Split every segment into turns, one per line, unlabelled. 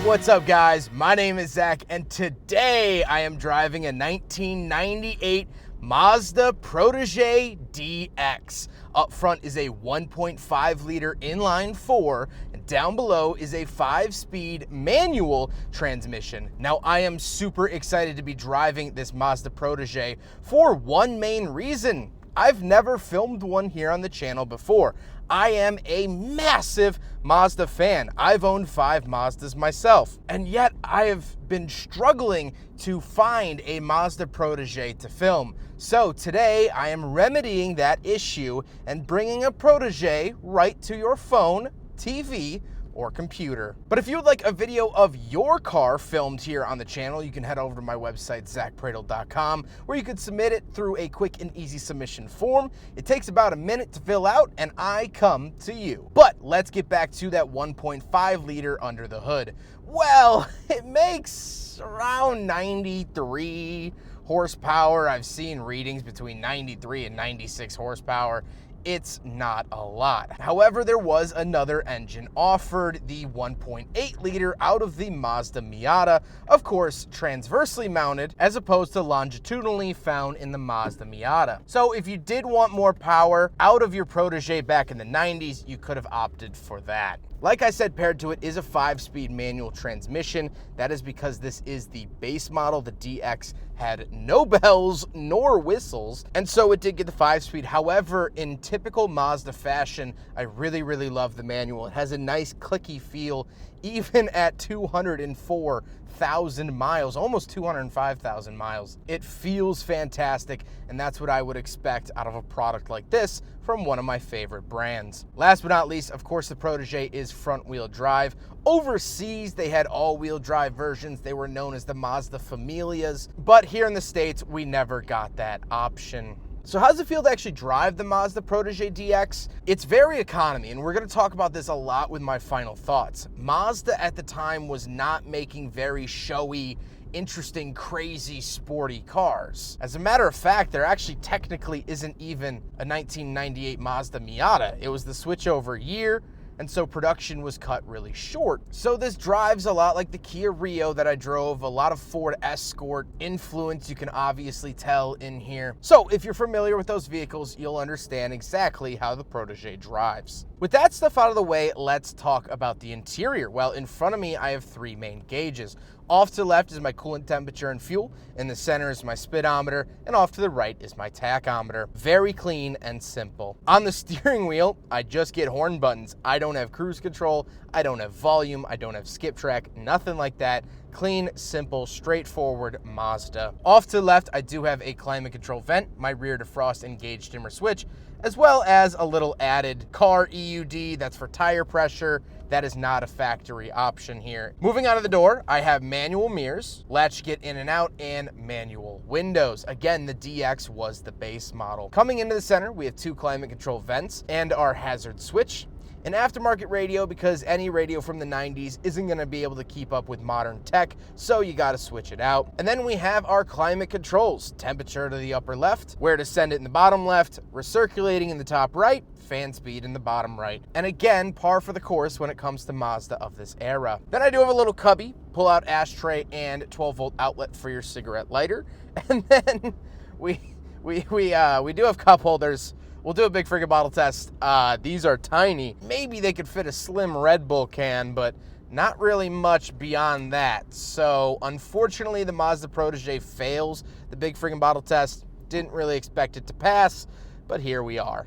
What's up, guys? My name is Zach, and today I am driving a 1998 Mazda Protege DX. Up front is a 1.5 liter inline 4, and down below is a 5-speed manual transmission. Now, I am super excited to be driving this Mazda Protege for one main reason. I've never filmed one here on the channel before. I am a massive Mazda fan. I've owned 5 Mazdas myself, and yet I have been struggling to find a Mazda Protege to film. So today I am remedying that issue and bringing a Protege right to your phone, TV, or computer. But if you would like a video of your car filmed here on the channel, you can head over to my website, zackpraedel.com, where you can submit it through a quick and easy submission form. It takes about a minute to fill out, and I come to you. But let's get back to that 1.5 liter under the hood. Well, it makes around 93 horsepower. I've seen readings between 93 and 96 horsepower. It's not a lot. However, there was another engine offered, the 1.8 liter out of the Mazda Miata, of course, transversely mounted as opposed to longitudinally found in the Mazda Miata. So if you did want more power out of your Protege back in the 90s, you could have opted for that. Like I said, paired to it is a 5-speed manual transmission. That is because this is the base model. The DX had no bells nor whistles, and so it did get the 5-speed. However, in typical Mazda fashion, I really love the manual. It has a nice clicky feel, even at 204,000 miles, almost 205,000 miles. It feels fantastic, and that's what I would expect out of a product like this from one of my favorite brands. Last but not least, of course, the Protege is front-wheel drive. Overseas, they had all-wheel drive versions. They were known as the Mazda Familias, but here in the States, we never got that option. So how does it feel to actually drive the Mazda Protege DX? It's very economy, and we're gonna talk about this a lot with my final thoughts. Mazda at the time was not making very showy, interesting, crazy, sporty cars. As a matter of fact, there actually technically isn't even a 1998 Mazda Miata. It was the switchover year, and so production was cut really short. So this drives a lot like the Kia Rio that I drove, a lot of Ford Escort influence you can obviously tell in here. So if you're familiar with those vehicles, you'll understand exactly how the Protege drives. With that stuff out of the way, let's talk about the interior. Well, in front of me, I have 3 main gauges. Off to the left is my coolant temperature and fuel, in the center is my speedometer, and off to the right is my tachometer. Very clean and simple. On the steering wheel, I just get horn buttons. I don't have cruise control, I don't have volume, I don't have skip track, nothing like that. Clean, simple, straightforward Mazda. Off to the left, I do have a climate control vent, my rear defrost and gauge dimmer switch, as well as a little added car EUD that's for tire pressure. That is not a factory option here. Moving out of the door, I have manual mirrors, latch get in and out, and manual windows. Again, the DX was the base model. Coming into the center, we have 2 climate control vents and our hazard switch. An aftermarket radio, because any radio from the 90s isn't gonna be able to keep up with modern tech, so you gotta switch it out. And then we have our climate controls, temperature to the upper left, where to send it in the bottom left, recirculating in the top right, fan speed in the bottom right. And again, par for the course when it comes to Mazda of this era. Then I do have a little cubby, pull out ashtray and 12-volt outlet for your cigarette lighter. And then we do have cup holders. We'll do a big friggin' bottle test. These are tiny. Maybe they could fit a slim Red Bull can, but not really much beyond that. So unfortunately, the Mazda Protege fails the big friggin' bottle test. Didn't really expect it to pass, but here we are.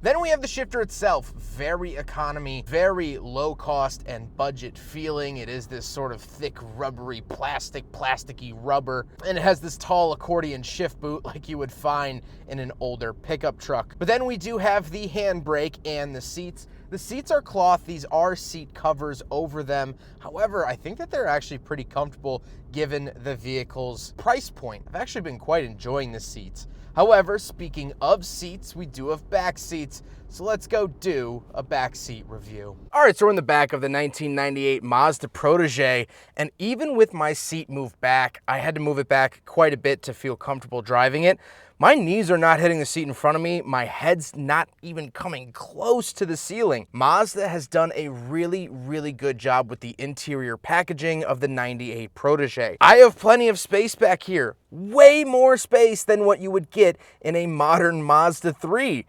Then we have the shifter itself. Very economy, very low cost and budget feeling. It is this sort of thick, rubbery, plasticky rubber. And it has this tall accordion shift boot like you would find in an older pickup truck. But then we do have the handbrake and the seats. The seats are cloth. These are seat covers over them. However, I think that they're actually pretty comfortable given the vehicle's price point. I've actually been quite enjoying the seats. However, speaking of seats, we do have back seats. So let's go do a backseat review. All right, so we're in the back of the 1998 Mazda Protege, and even with my seat moved back, I had to move it back quite a bit to feel comfortable driving it. My knees are not hitting the seat in front of me. My head's not even coming close to the ceiling. Mazda has done a really, really good job with the interior packaging of the 98 Protege. I have plenty of space back here, way more space than what you would get in a modern Mazda 3.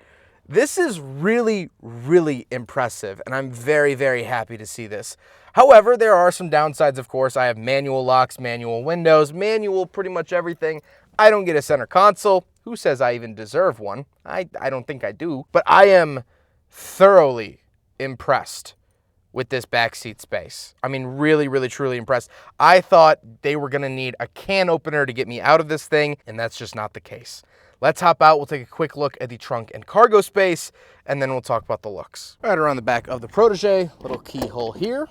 This is really, really impressive, and I'm very, very happy to see this. However, there are some downsides, of course. I have manual locks, manual windows, manual pretty much everything. I don't get a center console. Who says I even deserve one? I don't think I do. But I am thoroughly impressed with this backseat space. I mean, really, really, truly impressed. I thought they were gonna need a can opener to get me out of this thing, and that's just not the case. Let's hop out, we'll take a quick look at the trunk and cargo space, and then we'll talk about the looks. Right around the back of the Protege, little keyhole here.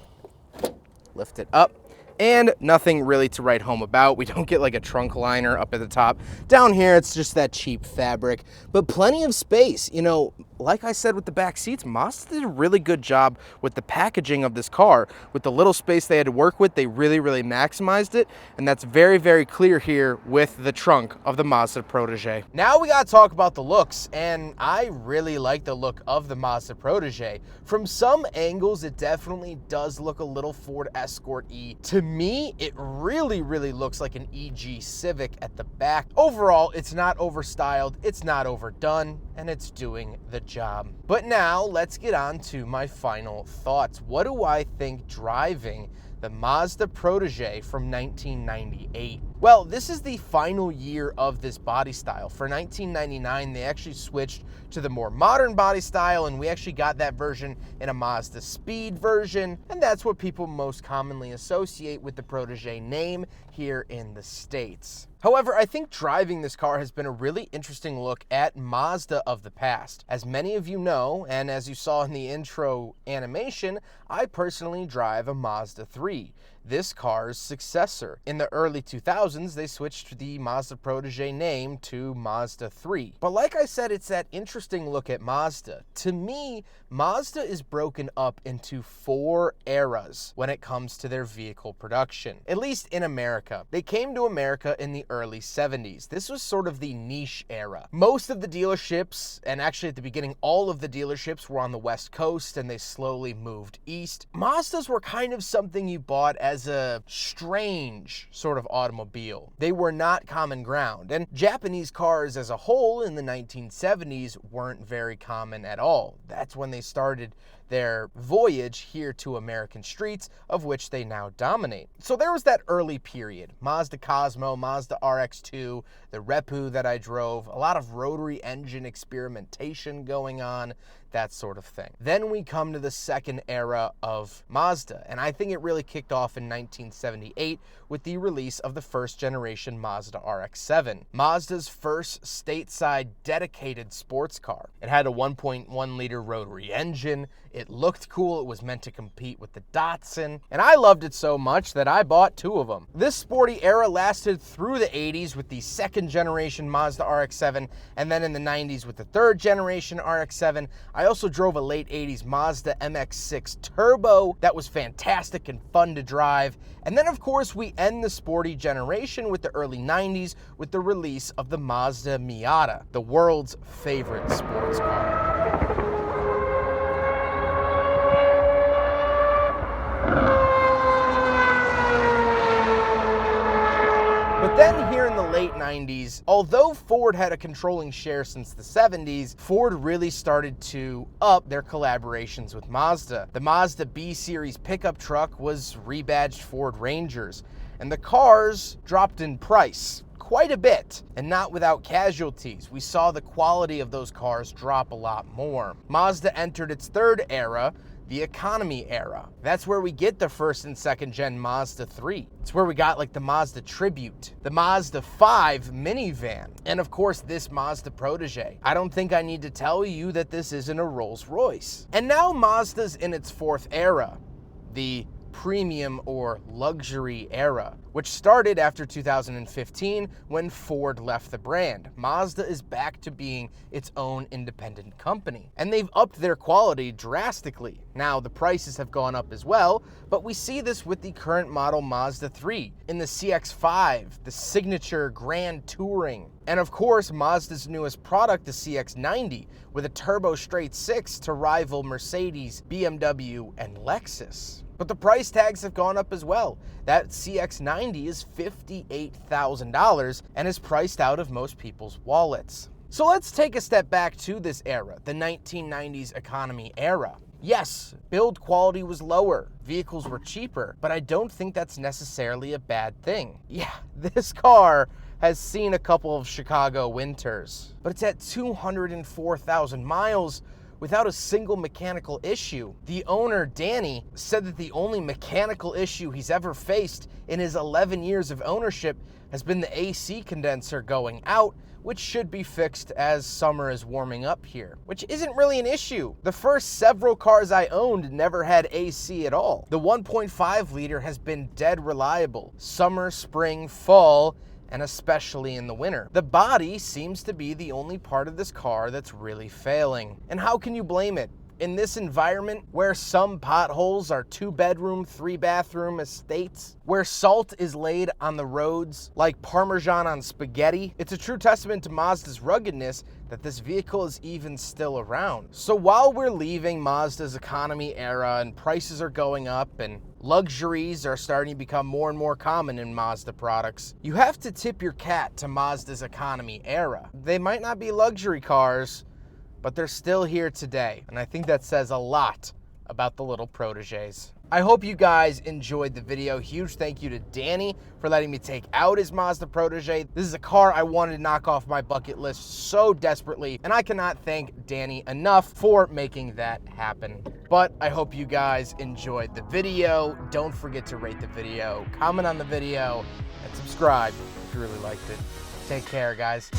Lift it up. And nothing really to write home about. We don't get like a trunk liner up at the top. Down here, it's just that cheap fabric, but plenty of space. You know, like I said with the back seats, Mazda did a really good job with the packaging of this car. With the little space they had to work with, they really, really maximized it. And that's very, very clear here with the trunk of the Mazda Protege. Now we gotta talk about the looks, and I really like the look of the Mazda Protege. From some angles, it definitely does look a little Ford Escort E. To me, it really, really looks like an EG Civic at the back. Overall, it's not overstyled, it's not overdone, and it's doing the job. But now let's get on to my final thoughts. What do I think driving the Mazda Protege from 1998? Well, this is the final year of this body style. For 1999, they actually switched to the more modern body style, and we actually got that version in a Mazda Speed version, and that's what people most commonly associate with the Protege name here in the States. However, I think driving this car has been a really interesting look at Mazda of the past. As many of you know, and as you saw in the intro animation, I personally drive a Mazda 3, this car's successor. In the early 2000s, they switched the Mazda Protege name to Mazda 3. But like I said, it's that interesting look at Mazda. To me, Mazda is broken up into 4 eras when it comes to their vehicle production, at least in America. They came to America in the early 70s. This was sort of the niche era. Most of the dealerships, and actually at the beginning, all of the dealerships were on the West Coast, and they slowly moved east. Mazdas were kind of something you bought as a strange sort of automobile. They were not common ground, and Japanese cars as a whole in the 1970s weren't very common at all. That's when they started their voyage here to American streets, of which they now dominate. So there was that early period. Mazda Cosmo, Mazda RX-2, the Repu that I drove, a lot of rotary engine experimentation going on, that sort of thing. Then we come to the second era of Mazda, and I think it really kicked off in 1978 with the release of the first generation Mazda RX-7, Mazda's first stateside dedicated sports car. It had a 1.1 liter rotary engine, it looked cool, it was meant to compete with the Datsun, and I loved it so much that I bought 2 of them. This sporty era lasted through the 80s with the second generation Mazda RX-7, and then in the 90s with the third generation RX-7. I also drove a late 80s Mazda MX-6 Turbo that was fantastic and fun to drive. And then of course we end the sporty generation with the early 90s with the release of the Mazda Miata, the world's favorite sports car. But then here in the late 90s, although Ford had a controlling share since the 70s, Ford really started to up their collaborations with Mazda. The Mazda B-Series pickup truck was rebadged Ford Rangers, and the cars dropped in price quite a bit, and not without casualties. We saw the quality of those cars drop a lot more. Mazda entered its third era, the economy era. That's where we get the first and second gen Mazda 3. It's where we got like the Mazda Tribute, the Mazda 5 minivan, and of course this Mazda Protege. I don't think I need to tell you that this isn't a Rolls Royce. And now Mazda's in its fourth era, the premium or luxury era, which started after 2015 when Ford left the brand. Mazda is back to being its own independent company, and they've upped their quality drastically. Now, the prices have gone up as well, but we see this with the current model Mazda 3, in the CX-5, the Signature Grand Touring, and of course Mazda's newest product, the CX-90, with a turbo straight 6 to rival Mercedes, BMW, and Lexus. But the price tags have gone up as well. That CX-90 is $58,000 and is priced out of most people's wallets. So let's take a step back to this era, the 1990s economy era. Yes, build quality was lower, vehicles were cheaper, but I don't think that's necessarily a bad thing. Yeah, this car has seen a couple of Chicago winters, but it's at 204,000 miles without a single mechanical issue. The owner, Danny, said that the only mechanical issue he's ever faced in his 11 years of ownership has been the AC condenser going out, which should be fixed as summer is warming up here, which isn't really an issue. The first several cars I owned never had AC at all. The 1.5 liter has been dead reliable, summer, spring, fall, and especially in the winter. The body seems to be the only part of this car that's really failing. And how can you blame it? In this environment where some potholes are 2-bedroom, 3-bathroom estates, where salt is laid on the roads like Parmesan on spaghetti, it's a true testament to Mazda's ruggedness that this vehicle is even still around. So while we're leaving Mazda's economy era and prices are going up and luxuries are starting to become more and more common in Mazda products, you have to tip your hat to Mazda's economy era. They might not be luxury cars, but they're still here today, and I think that says a lot about the little Proteges. I hope you guys enjoyed the video. Huge thank you to Danny for letting me take out his Mazda Protege. This is a car I wanted to knock off my bucket list so desperately, and I cannot thank Danny enough for making that happen. But I hope you guys enjoyed the video. Don't forget to rate the video, comment on the video, and subscribe if you really liked it. Take care, guys.